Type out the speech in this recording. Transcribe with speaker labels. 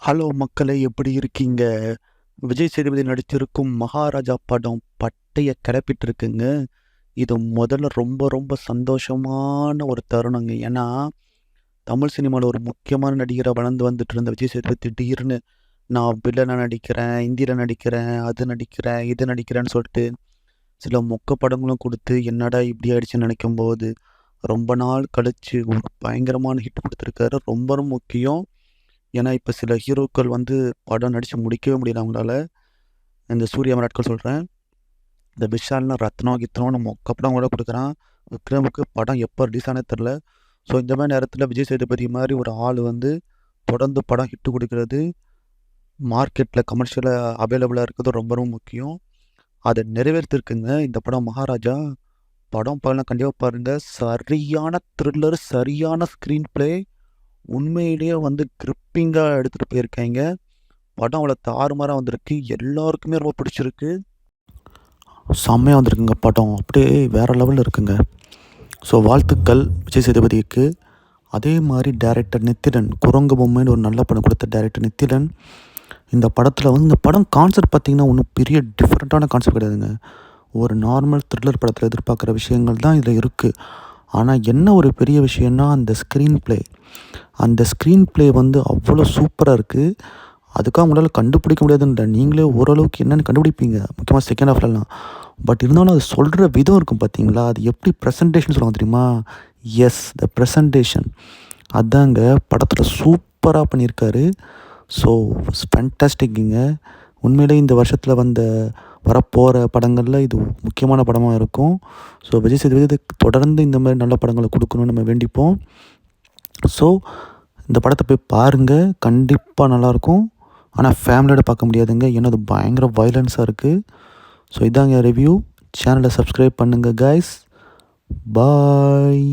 Speaker 1: Hello மக்களே, எப்படி இருக்கீங்க? விஜய் சேதுபதி நடிச்சிருக்கும் மகாராஜா படம் பட்டைய கிளப்பிட்டுருக்குங்க. இது முதல்ல ரொம்ப ரொம்ப சந்தோஷமான ஒரு தருணங்க. ஏன்னா, தமிழ் சினிமால ஒரு முக்கியமான நடிகரா வளர்ந்து வந்துட்டு இருந்த விஜய் சேதுபதி திடீர்னு நான் வில்லனா நடிக்கிறேன், ஹிந்தியில நடிக்கிறேன், அது நடிக்கிறேன், இது நடிக்கிறேன்னு சொல்லிட்டு சில மொக்க படங்களும் குடுத்து, என்னடா இப்படி ஆயிடுச்சுன்னு நெனைக்கும்போது, ரொம்ப நாள் கழிச்சு ஒரு பயங்கரமான ஹிட் குடுத்துருக்காரு. ரொம்ப ரொம்ப முக்கியம். ஏன்னா, இப்ப சில ஹீரோக்கள் வந்து படம் நடிச்சு முடிக்கவே முடியல அவங்களால. இந்த சூர்யா மாரி ஆட்கள் சொல்றேன். இந்த விஷால்லாம் ரத்னம், கித்னோன்னு மொக்க படம் கூட குடுக்குறான். விக்ரமுக்கு படம் எப்போ ரிலீஸ் ஆனே தெரில. ஸோ, இந்த மாரி நேரத்தில விஜய் சேதுபதி மாரி ஒரு ஆள் வந்து தொடர்ந்து படம் ஹிட் குடுக்குறது, மார்க்கெட்ல கமர்ஷியலா அவைலபிளா இருக்கிறது ரொம்ப ரொம்ப முக்கியம். அத நிறைவேத்திருக்குங்க இந்த படம் மகாராஜா. படம் பாருங்க, கண்டிப்பா பாருங்க. சரியான த்ரில்லர், சரியான ஸ்க்ரீன் பிளே. உண்மையிலேயே வந்து கிரிப்பிங்கா எடுத்துட்டு போயிருக்காய்ங்க. படம் அவ்வளோ தாறுமாறா வந்திருக்கு. எல்லாருக்குமே ரொம்ப பிடிச்சிருக்கு. செம்மையா வந்திருக்குங்க படம். அப்படியே வேற லெவல்ல இருக்குங்க. ஸோ வாழ்த்துக்கள் விஜய் சேதுபதிக்கு. அதே மாரி டைரக்டர் நித்திலன், குரங்கு பொம்மைன்னு ஒரு நல்ல படம் கொடுத்த டைரக்டர் நித்திலன், இந்த படத்தில் வந்து இந்த படம் கான்செப்ட் பார்த்தீங்கன்னா ஒன்றும் பெரிய டிஃப்ரெண்ட்டான கான்செப்ட் கிடையாதுங்க. ஒரு நார்மல் த்ரில்லர் படத்தில் எதிர்பார்க்குற விஷயங்கள் தான் இதில் இருக்குது. ஆனால் என்ன ஒரு பெரிய விஷயம்னா அந்த ஸ்க்ரீன் ப்ளே. அந்த ஸ்க்ரீன் ப்ளே வந்து அவ்வளோ சூப்பராக இருக்குது. அதுக்காக உங்களால் கண்டுபிடிக்க முடியாதுன்னு இல்லை. நீங்களே ஓரளவுக்கு என்னென்னு கண்டுபிடிப்பீங்க. முக்கியமாக செகண்ட் ஹாஃப்லலாம். பட் இருந்தாலும் அது சொல்கிற விதம் இருக்கும் பார்த்தீங்களா? அது எப்படி ப்ரெசன்டேஷன் சொல்லுவாங்க தெரியுமா? Yes, the presentation. அதாங்க படத்தில் சூப்பராக பண்ணியிருக்காரு. ஸோ ஃபேன்டாஸ்டிக்குங்க. உண்மையிலே இந்த வருஷத்தில் வரப்போகிற படங்களில் இது முக்கியமான படமாக இருக்கும். ஸோ விஜய் சேதுபதி தொடர்ந்து இந்த மாதிரி நல்ல படங்களை கொடுக்கணும்னு நம்ம வேண்டிப்போம். ஸோ இந்த படத்தை போய் பாருங்கள், கண்டிப்பாக நல்லாயிருக்கும். ஆனால் ஃபேமிலியோட பார்க்க முடியாதுங்க, ஏன்னா அது பயங்கர வயலன்ஸாக இருக்குது. ஸோ இதாங்க ரிவ்யூ. சேனலை சப்ஸ்கிரைப் பண்ணுங்கள் கைஸ். பாய்.